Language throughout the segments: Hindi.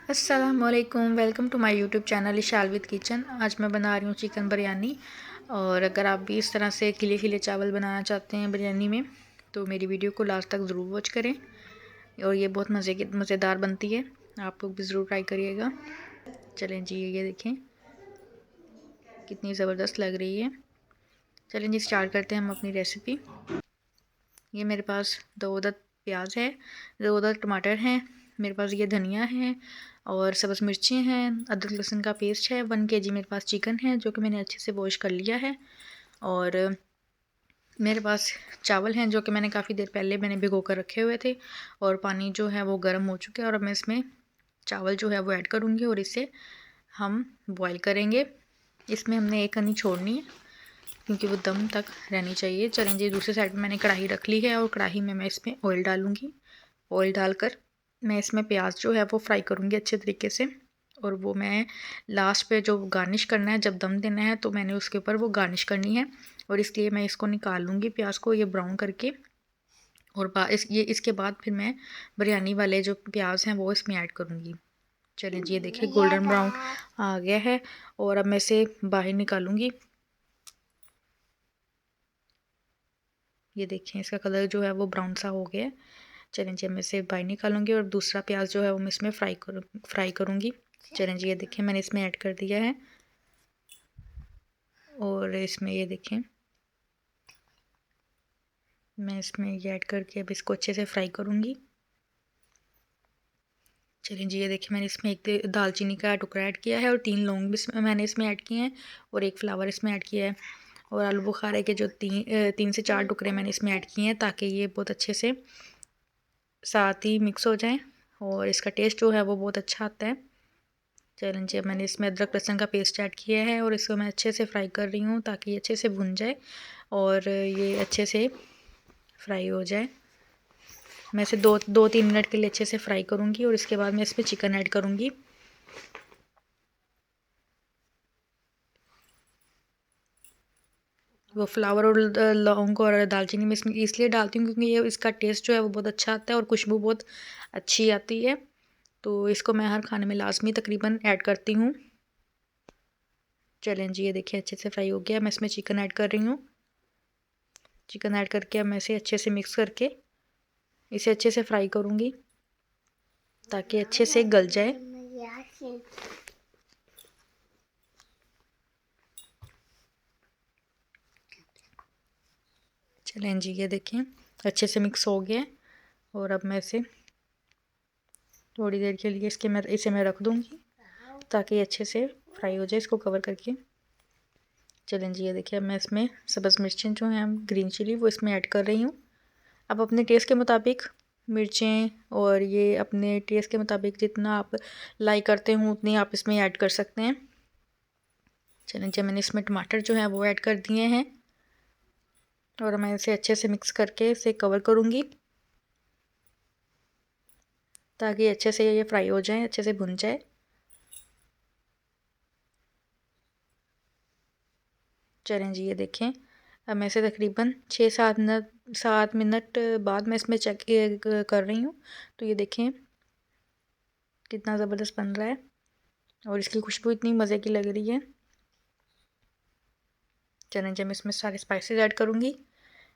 अस्सलामुअलैकुम, welcome to my YouTube channel Ishal with kitchen. आज मैं बना रही हूँ चिकन बिरयानी। और अगर आप भी इस तरह से खिले खिले चावल बनाना चाहते हैं बिरयानी में तो मेरी वीडियो को लास्ट तक ज़रूर वॉच करें। और ये बहुत मज़ेदार बनती है, आप लोग भी ज़रूर ट्राई करिएगा। चलें जी, ये देखें कितनी ज़बरदस्त लग रही है। चलें जी, स्टार्ट करते हैं हम अपनी रेसिपी। ये मेरे पास दो अदद प्याज है, दो अदद टमाटर हैं, मेरे पास ये धनिया है और सब्ज़ मिर्चें हैं, अदरक लहसुन का पेस्ट है। 1 kg मेरे पास चिकन है जो कि मैंने अच्छे से वॉश कर लिया है। और मेरे पास चावल हैं जो कि मैंने काफ़ी देर पहले भिगो कर रखे हुए थे और पानी जो है वो गर्म हो चुका है। और अब मैं इसमें चावल जो है वो ऐड करूँगी और इसे हम बॉईल करेंगे। इसमें हमने एक कनी छोड़नी है क्योंकि वो दम तक रहनी चाहिए। चलें जी, दूसरी साइड में मैंने कढ़ाई रख ली है और कढ़ाई में मैं इसमें ऑयल डालूँगी। ऑयल डालकर मैं इसमें प्याज जो है वो फ्राई करूँगी अच्छे तरीके से। और वो मैं लास्ट पे जो गार्निश करना है, जब दम देना है तो मैंने उसके ऊपर वो गार्निश करनी है। और इसलिए मैं इसको निकाल लूँगी प्याज को ये ब्राउन करके। और इसके बाद फिर मैं बिरयानी वाले जो प्याज हैं वो इसमें ऐड करूँगी। चलें जी, ये देखिए गोल्डन ब्राउन आ गया है और अब मैं इसे बाहर निकालूँगी। ये देखें इसका कलर जो है वो ब्राउन सा हो गया है। चलें जी, मैं इसे बाहर निकालूंगी और दूसरा प्याज जो है वो मैं इसमें फ्राई करूँगी। चलें जी, ये देखें मैंने इसमें ऐड कर दिया है और इसमें ये देखें मैं इसमें ये ऐड करके अब इसको अच्छे से फ्राई करूँगी। चलें जी, ये देखिए मैंने इसमें एक दालचीनी का टुकड़ा ऐड किया है और 3 लौंग भी मैंने इसमें ऐड किए हैं और एक फ्लावर इसमें ऐड किया है। और आलू बुखारे के जो 3 से 4 टुकड़े मैंने इसमें ऐड किए हैं ताकि ये बहुत अच्छे से साथ ही मिक्स हो जाए और इसका टेस्ट जो है वो बहुत अच्छा आता है। चलें जी, अब मैंने इसमें अदरक लहसुन का पेस्ट ऐड किया है और इसको मैं अच्छे से फ्राई कर रही हूँ ताकि ये अच्छे से भुन जाए और ये अच्छे से फ्राई हो जाए। मैं इसे 2-3 मिनट के लिए अच्छे से फ्राई करूँगी और इसके बाद मैं इसमें चिकन ऐड करूँगी। वो फ्लावर और लौंग और दालचीनी में इसमें इसलिए डालती हूँ क्योंकि ये इसका टेस्ट जो है वो बहुत अच्छा आता है और खुशबू बहुत अच्छी आती है। तो इसको मैं हर खाने में लाजमी तकरीबन ऐड करती हूँ। चलें जी, ये देखिए अच्छे से फ्राई हो गया। मैं इसमें चिकन ऐड कर रही हूँ। चिकन ऐड करके अब मैं इसे अच्छे से मिक्स करके इसे अच्छे से फ्राई करूँगी ताकि अच्छे से गल जाए। चलें जी, ये देखें अच्छे से मिक्स हो गया और अब मैं इसे थोड़ी देर के लिए इसे मैं रख दूँगी ताकि अच्छे से फ्राई हो जाए, इसको कवर करके। चलें जी, ये देखिए अब मैं इसमें सब्ज़ मिर्चें जो हैं ग्रीन चिली वो इसमें ऐड कर रही हूँ। अब अपने टेस्ट के मुताबिक मिर्चें और ये अपने टेस्ट के मुताबिक जितना आप लाइक करते हो उतनी आप इसमें ऐड कर सकते हैं। चलें जी, मैंने इसमें टमाटर जो है वो ऐड कर दिए हैं और मैं इसे अच्छे से मिक्स करके इसे कवर करूँगी ताकि अच्छे से ये फ्राई हो जाए, अच्छे से भुन जाए। चलें जी, ये देखें अब मैं इसे तकरीबन 6-7 मिनट बाद मैं इसमें चेक कर रही हूँ। तो ये देखें कितना ज़बरदस्त बन रहा है और इसकी खुशबू इतनी मज़े की लग रही है। चलें जी, मैं इसमें सारे स्पाइसेस ऐड करूँगी।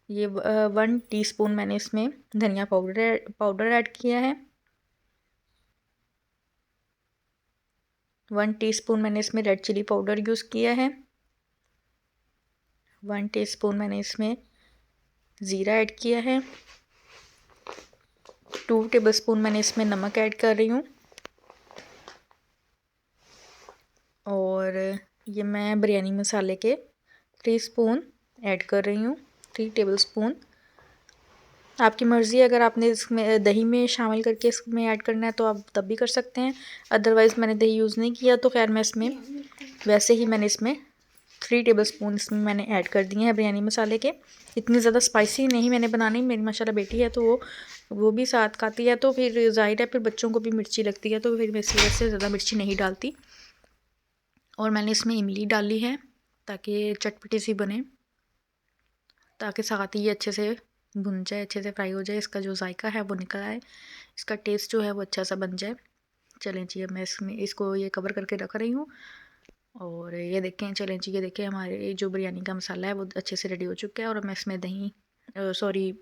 ये 1 टीस्पून मैंने इसमें धनिया पाउडर ऐड किया है। 1 टीस्पून मैंने इसमें रेड चिली पाउडर यूज़ किया है। 1 टीस्पून मैंने इसमें ज़ीरा ऐड किया है। 2 टेबलस्पून मैंने इसमें नमक ऐड कर रही हूँ। और ये मैं बिरयानी मसाले के 3 स्पून ऐड कर रही हूँ, 3 टेबलस्पून। आपकी मर्ज़ी, अगर आपने इसमें दही में शामिल करके इसमें ऐड करना है तो आप तब भी कर सकते हैं। अदरवाइज़ मैंने दही यूज़ नहीं किया तो खैर मैं इसमें वैसे ही मैंने इसमें 3 टेबलस्पून इसमें मैंने ऐड कर दिए हैं बिरयानी मसाले के। इतनी ज़्यादा स्पाइसी नहीं मैंने बनानी, मेरी माशाल्लाह बेटी है तो वो भी साथ खाती है तो फिर ज़ाहिर है फिर बच्चों को भी मिर्ची लगती है तो फिर मैं इस वजह से ज़्यादा मिर्ची नहीं डालती। और मैंने इसमें इमली डाली है ताकि चटपटी सी बने, ताकि साथ ही ये अच्छे से भुन जाए, अच्छे से फ्राई हो जाए, इसका जो जायका है वो निकल आए, इसका टेस्ट जो है वो अच्छा सा बन जाए। चलें जी, अब मैं इसमें इसको ये कवर करके रख रही हूँ। और ये देखें, चलें जी, ये देखें हमारे जो बिरयानी का मसाला है वो अच्छे से रेडी हो चुका है। और मैं इसमें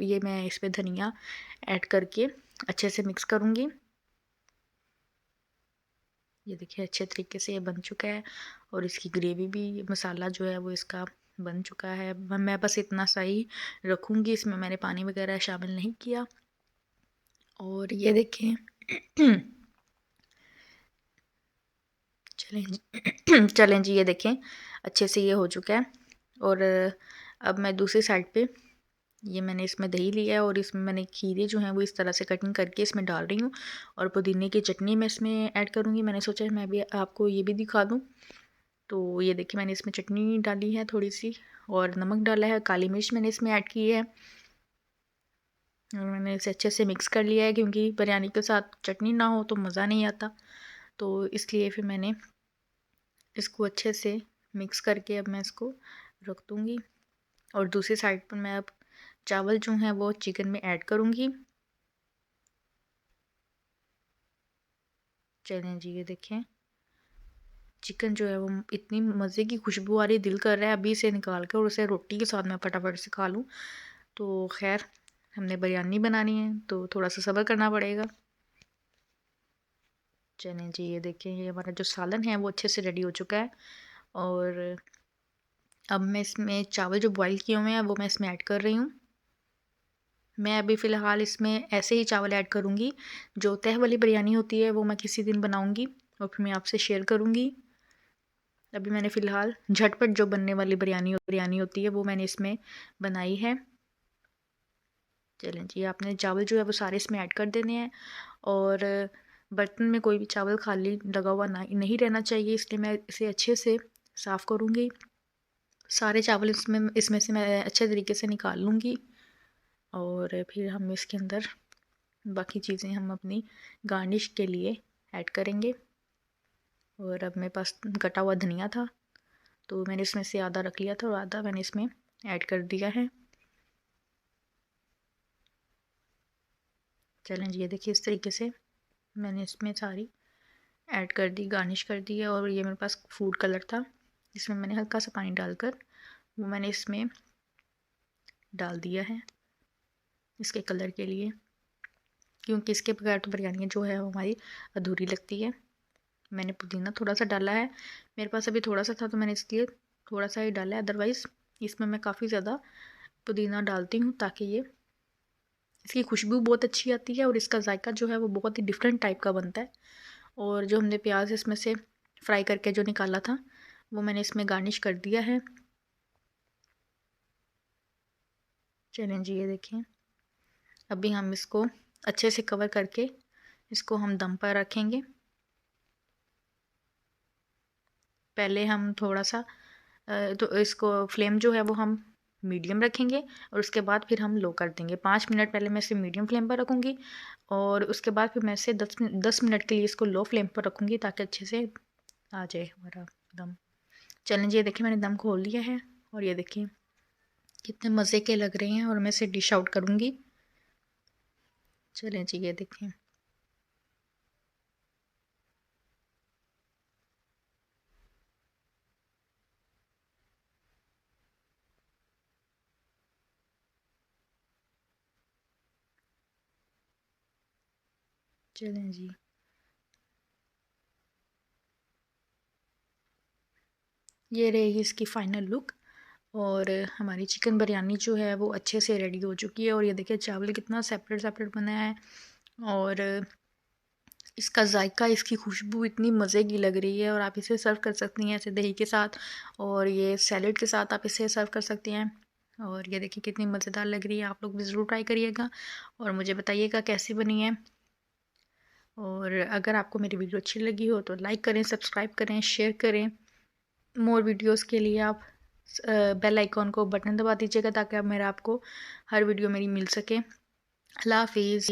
ये मैं इसमें धनिया ऐड करके अच्छे से मिक्स करूँगी। ये देखिए अच्छे तरीके से ये बन चुका है और इसकी ग्रेवी भी, मसाला जो है वो इसका बन चुका है। मैं बस इतना सा ही रखूँगी, इसमें मैंने पानी वगैरह शामिल नहीं किया। और ये देखें चलें जी चलें जी, ये देखें अच्छे से ये हो चुका है। और अब मैं दूसरी साइड पे ये मैंने इसमें दही लिया है और इसमें मैंने खीरे जो हैं वो इस तरह से कटिंग करके इसमें डाल रही हूँ। और पुदीने की चटनी मैं इसमें ऐड करूँगी। मैंने सोचा मैं भी आपको ये भी दिखा दूँ। तो ये देखिए मैंने इसमें चटनी डाली है थोड़ी सी, और नमक डाला है, काली मिर्च मैंने इसमें ऐड की है। और मैंने इसे अच्छे से मिक्स कर लिया है, क्योंकि बिरयानी के साथ चटनी ना हो तो मज़ा नहीं आता। तो इसलिए फिर मैंने इसको अच्छे से मिक्स करके अब मैं इसको रख दूँगी। और दूसरी साइड पर मैं अब चावल जो हैं वो चिकन में ऐड करूँगी। चलें जी, ये देखें चिकन जो है वो इतनी मज़े की खुशबू आ रही, दिल कर रहा है अभी इसे निकाल कर और उसे रोटी के साथ मैं फटाफट से खा लूँ। तो खैर हमने बिरयानी बनानी है तो थोड़ा सा सब्र करना पड़ेगा। चलें जी, ये देखें ये हमारा जो सालन है वो अच्छे से रेडी हो चुका है। और अब मैं इसमें चावल जो बॉईल किए हुए हैं वो मैं इसमें ऐड कर रही हूँ। मैं अभी फ़िलहाल इसमें ऐसे ही चावल ऐड करूँगी। जो तह वाली बिरयानी होती है वो मैं किसी दिन बनाऊँगी और फिर मैं आपसे शेयर करूँगी। अभी मैंने फ़िलहाल झटपट जो बनने वाली बिरयानी होती है वो मैंने इसमें बनाई है। चलें जी, आपने चावल जो है वो सारे इसमें ऐड कर देने हैं। और बर्तन में कोई भी चावल खाली लगा हुआ नहीं रहना चाहिए, इसलिए मैं इसे अच्छे से साफ़ करूँगी। सारे चावल इसमें से मैं अच्छे तरीके से निकाल लूँगी। और फिर हम इसके अंदर बाकी चीज़ें हम अपनी गार्निश के लिए ऐड करेंगे। और अब मेरे पास कटा हुआ धनिया था तो मैंने इसमें से आधा रख लिया था और आधा मैंने इसमें ऐड कर दिया है। चलें जी, ये देखिए इस तरीके से मैंने इसमें सारी ऐड कर दी, गार्निश कर दी है। और ये मेरे पास फूड कलर था, इसमें मैंने हल्का सा पानी डालकर वो मैंने इसमें डाल दिया है इसके कलर के लिए, क्योंकि इसके बगैर तो बिरयानी जो है वो हमारी अधूरी लगती है। मैंने पुदीना थोड़ा सा डाला है, मेरे पास अभी थोड़ा सा था तो मैंने इसलिए थोड़ा सा ही डाला है। अदरवाइज़ इसमें मैं काफ़ी ज़्यादा पुदीना डालती हूँ ताकि ये इसकी खुशबू बहुत अच्छी आती है और इसका जायका जो है वो बहुत ही डिफरेंट टाइप का बनता है। और जो हमने प्याज इसमें से फ्राई करके जो निकाला था वो मैंने इसमें गार्निश कर दिया है। चलें जी, ये देखें अभी हम इसको अच्छे से कवर करके इसको हम दम पर रखेंगे। पहले हम थोड़ा सा तो इसको फ्लेम जो है वो हम मीडियम रखेंगे और उसके बाद फिर हम लो कर देंगे। 5 मिनट पहले मैं इसे मीडियम फ्लेम पर रखूँगी और उसके बाद फिर मैं इसे 10 मिनट के लिए इसको लो फ्लेम पर रखूँगी ताकि अच्छे से आ जाए हमारा दम। चलें जी, ये देखिए मैंने दम खोल लिया है और ये देखिए कितने मज़े के लग रहे हैं और मैं इसे डिश आउट करूँगी। चलें जी, ये देखें चलें जी, ये रहेगी इसकी फ़ाइनल लुक। और हमारी चिकन बिरयानी जो है वो अच्छे से रेडी हो चुकी है। और ये देखिए चावल कितना सेपरेट सेपरेट बना है और इसका जायका, इसकी खुशबू इतनी मज़े की लग रही है। और आप इसे सर्व कर सकती हैं ऐसे दही के साथ और ये सैलेड के साथ आप इसे सर्व कर सकती हैं। और ये देखिए कितनी मज़ेदार लग रही है, आप लोग भी ज़रूर ट्राई करिएगा और मुझे बताइएगा कैसी बनी है। और अगर आपको मेरी वीडियो अच्छी लगी हो तो लाइक करें, सब्सक्राइब करें, शेयर करें। मोर वीडियोस के लिए आप बेल आइकॉन को बटन दबा दीजिएगा ताकि आप आपको हर वीडियो मेरी मिल सके। अल्लाह हाफिज़।